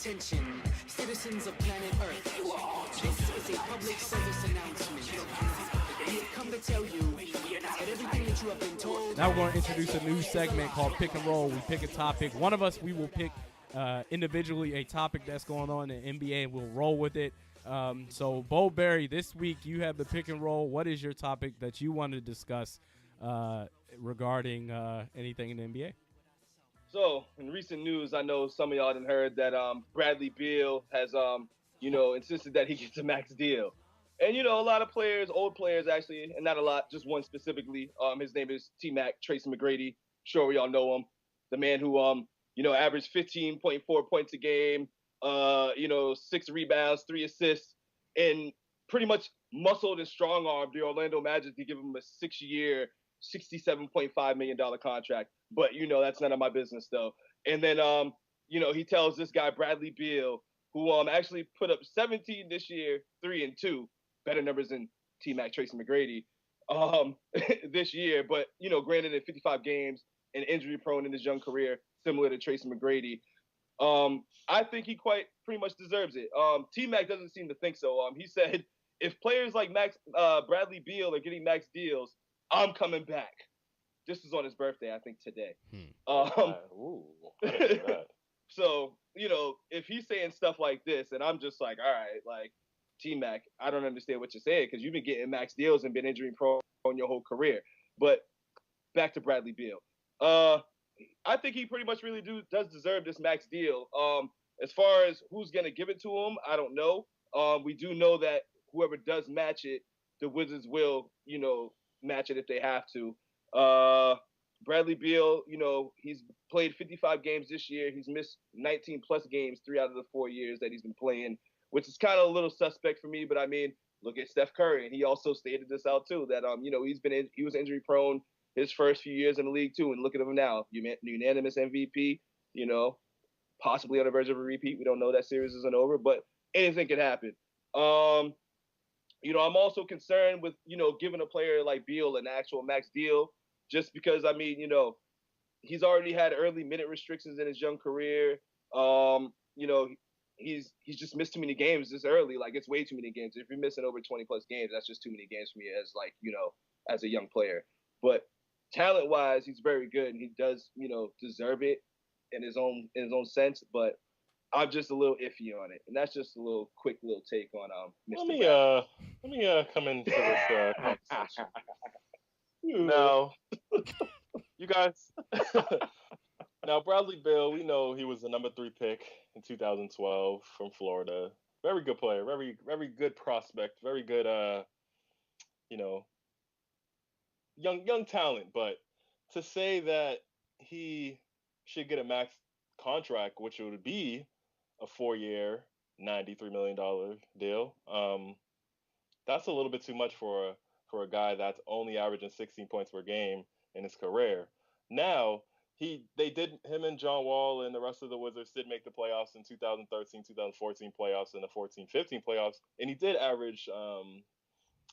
Attention, citizens of planet Earth. This is a public service announcement. We have come to tell you that everything that you have been told. Now we're going to introduce a new segment called Pick and Roll. We pick a topic. One of us, we will pick individually a topic that's going on in the NBA, and we'll roll with it. So, BoldBarry, this week you have the pick and roll. What is your topic that you want to discuss regarding anything in the NBA? So, in recent news, I know some of y'all done heard that Bradley Beal has, insisted that he gets a max deal. And, a lot of players, old players actually, and not a lot, just one specifically. His name is T-Mac, Tracy Mcgrady. Sure, we all know him. The man who, averaged 15.4 points a game, 6 rebounds, 3 assists, and pretty much muscled and strong-armed the Orlando Magic to give him a 6-year, $67.5 million contract. But, that's none of my business, though. And then, he tells this guy, Bradley Beal, who actually put up 17 this year, 3 and 2, better numbers than T-Mac, Tracy McGrady, this year. But, granted in 55 games and injury-prone in his young career, similar to Tracy McGrady. I think he pretty much deserves it. T-Mac doesn't seem to think so. He said, if players like Bradley Beal are getting max deals, I'm coming back. This is on his birthday, I think, today. So, if he's saying stuff like this, and I'm just like, all right, like, T-Mac, I don't understand what you're saying because you've been getting max deals and been injury prone your whole career. But back to Bradley Beal. I think he pretty much really does deserve this max deal. As far as who's going to give it to him, I don't know. We do know that whoever does match it, the Wizards will, match it if they have to. Bradley Beal, he's played 55 games this year. He's missed 19 plus games 3 out of the 4 years that he's been playing, which is kind of a little suspect for me. But I mean, look at Steph Curry, and he also stated this out too, that he was injury prone his first few years in the league too, and look at him now, unanimous MVP, possibly on the verge of a repeat. We don't know, that series isn't over, but anything could happen. I'm also concerned with, giving a player like Beal an actual max deal, just because, I mean, he's already had early minute restrictions in his young career. He's just missed too many games this early. Like, it's way too many games. If you're missing over 20 plus games, that's just too many games for me as as a young player. But talent wise, he's very good, and he does, deserve it in his own sense. But I'm just a little iffy on it, and that's just a quick little take on Mr. Let me come into this conversation. Now, you guys. Now, Bradley Beal, we know he was the number 3 pick in 2012 from Florida. Very good player, very, very good prospect, very good, young talent. But to say that he should get a max contract, which would be a 4-year, $93 million deal, that's a little bit too much for a guy that's only averaging 16 points per game in his career. Now, him and John Wall and the rest of the Wizards did make the playoffs in 2013, 2014 playoffs and the 14-15 playoffs, and he did average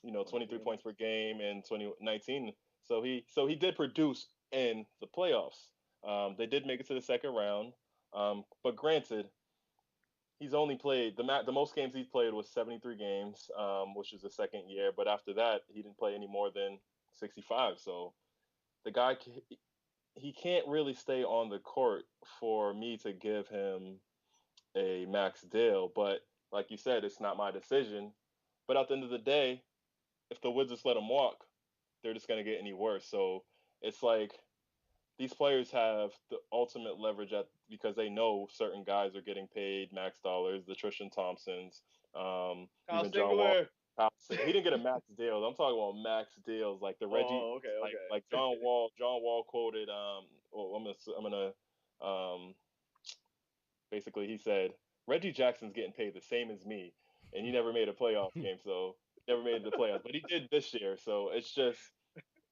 23 points per game in 2019. So he did produce in the playoffs. They did make it to the second round, but granted, he's only played the most games he's played was 73 games, which is the second year. But after that, he didn't play any more than 65. So the guy, he can't really stay on the court for me to give him a max deal. But like you said, it's not my decision. But at the end of the day, if the Wizards let him walk, they're just going to get any worse. So it's like these players have the ultimate leverage because they know certain guys are getting paid max dollars, the Tristan Thompsons, Kyle even John Singler. Wall. He didn't get a max deal. I'm talking about max deals, like the Reggie. Oh, okay. Like John Wall. John Wall quoted. Basically, he said Reggie Jackson's getting paid the same as me, and he never made a playoff game, so never made the playoffs. But he did this year, so it's just.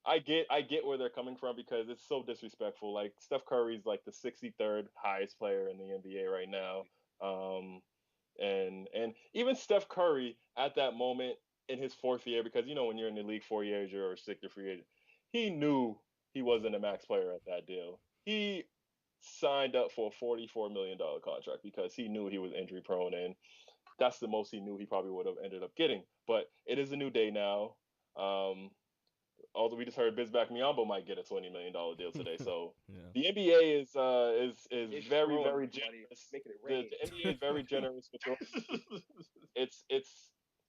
I get where they're coming from because it's so disrespectful. Like, Steph Curry's like the 63rd highest player in the NBA right now. And even Steph Curry at that moment in his 4th year, because when you're in the league 4 years, you're a 6th or free agent, he knew he wasn't a max player at that deal. He signed up for a $44 million contract because he knew he was injury prone, and that's the most he knew he probably would have ended up getting. But it is a new day now. Although we just heard Bizback Miyambo might get a $20 million deal today, so the NBA is very very generous. Making it rain. The NBA is very generous with your. It's.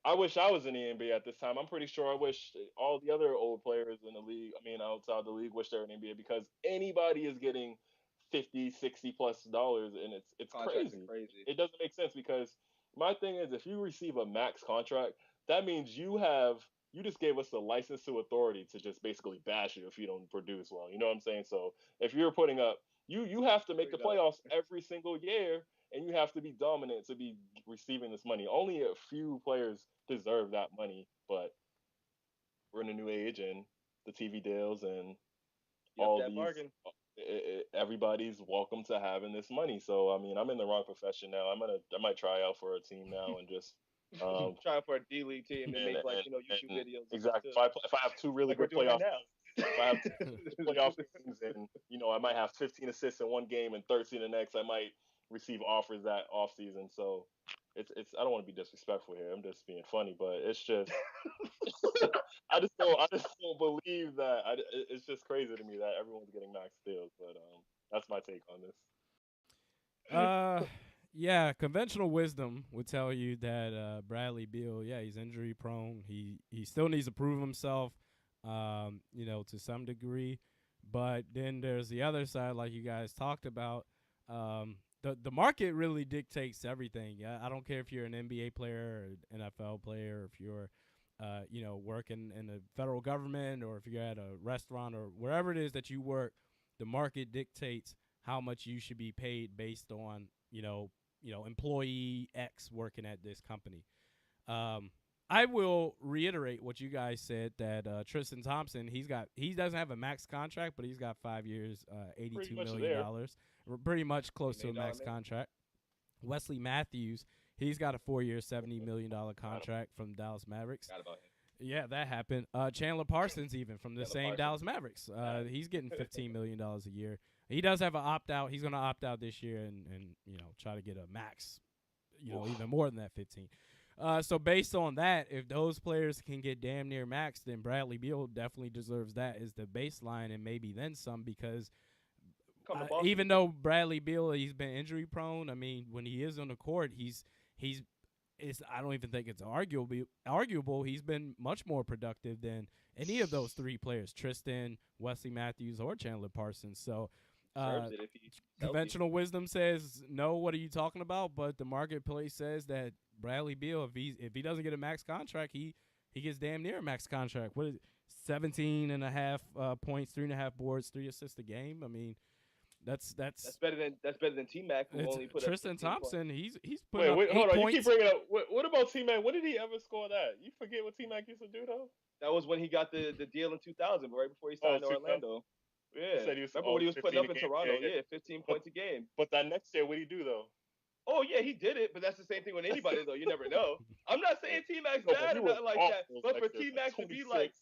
I wish I was in the NBA at this time. I'm pretty sure I wish all the other old players in the league, I mean outside the league, wish they were in the NBA because anybody is getting 50, 60 plus dollars, and it's crazy. It doesn't make sense because my thing is if you receive a max contract, that means you just gave us the license to authority to just basically bash you if you don't produce well. You know what I'm saying? So if you're putting up, you have to make the playoffs every single year, and you have to be dominant to be receiving this money. Only a few players deserve that money, but we're in a new age, and the TV deals and all these. Bargain. Everybody's welcome to having this money. So I mean, I'm in the wrong profession now. I might try out for a team now and just. Try for a D-League team and make YouTube videos. Exactly. If I have two really good playoff, if I have two playoff games and I might have 15 assists in one game and 13 the next, I might receive offers that off season. So it's I don't want to be disrespectful here. I'm just being funny, but it's just I just don't believe that. It's just crazy to me that everyone's getting max deals. But that's my take on this. Yeah, conventional wisdom would tell you that Bradley Beal, he's injury prone. He still needs to prove himself, to some degree. But then there's the other side, like you guys talked about. The market really dictates everything. I don't care if you're an NBA player or an NFL player, or if you're, working in the federal government, or if you're at a restaurant or wherever it is that you work. The market dictates how much you should be paid based on, employee X working at this company. I will reiterate what you guys said that Tristan Thompson, he doesn't have a max contract, but he's got 5 years, $82 million. Pretty much close to a max contract. Wesley Matthews, he's got a 4-year, $70 million contract from Dallas Mavericks. Forgot about him. Yeah, that happened. Chandler Parsons, even from the same Dallas Mavericks, he's getting $15 million a year. He does have an opt-out. He's going to opt out this year and try to get a max, even more than that 15. So based on that, if those players can get damn near max, then Bradley Beal definitely deserves that as the baseline and maybe then some because even though Bradley Beal, he's been injury prone, I mean, when he is on the court, I don't even think it's arguable. He's been much more productive than any of those three players, Tristan, Wesley Matthews, or Chandler Parsons. So conventional wisdom says, no, what are you talking about? But the marketplace says that Bradley Beal, if he doesn't get a max contract, he gets damn near a max contract. What is it? 17.5 points, 3.5 boards, 3 assists a game. I mean, that's better than T-Mac, who only put Tristan Thompson. Points. He's put up 8 hold on. points. You keep bringing up. What about T-Mac? When did he ever score that? You forget what T-Mac used to do though. That was when he got the deal in 2000, right before he signed to Orlando. Yeah. Remember when he was putting up in Toronto? Yeah, 15 points a game. But that next year, what did he do though? Oh yeah, he did it, but that's the same thing with anybody though. You never know. I'm not saying T-Mac's bad or nothing like that, but for T-Mac to be like,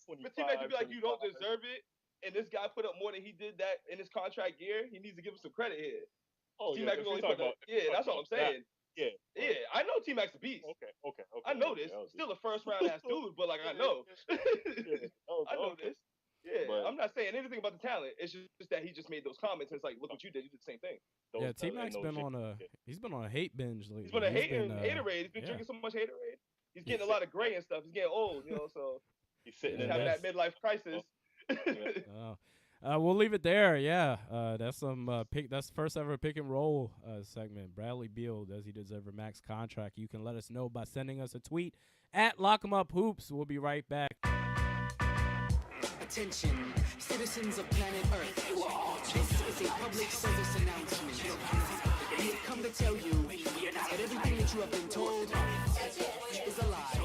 you don't deserve it, and this guy put up more than he did that in his contract year, he needs to give him some credit here. Oh T-Mac yeah, only put up. Yeah, that's what I'm saying. Yeah. I know T-Mac's a beast. Okay. I know this. Still a first round ass dude, but like I know. I know this. Yeah, but I'm not saying anything about the talent. It's just that he just made those comments. And it's like, look what you did. You did the same thing. T-Mac's been on a hate binge lately. He's been a haterade. He's been drinking so much haterade. He's getting a lot of gray and stuff. He's getting old, so he's sitting having that midlife crisis. We'll leave it there. Yeah, that's that's the first ever pick and roll segment. Bradley Beal, does he deserve a max contract? You can let us know by sending us a tweet at Lock'emUpHoops. We'll be right back. Attention, citizens of planet Earth. This is a public service announcement. We have come to tell you that everything that you have been told is a lie.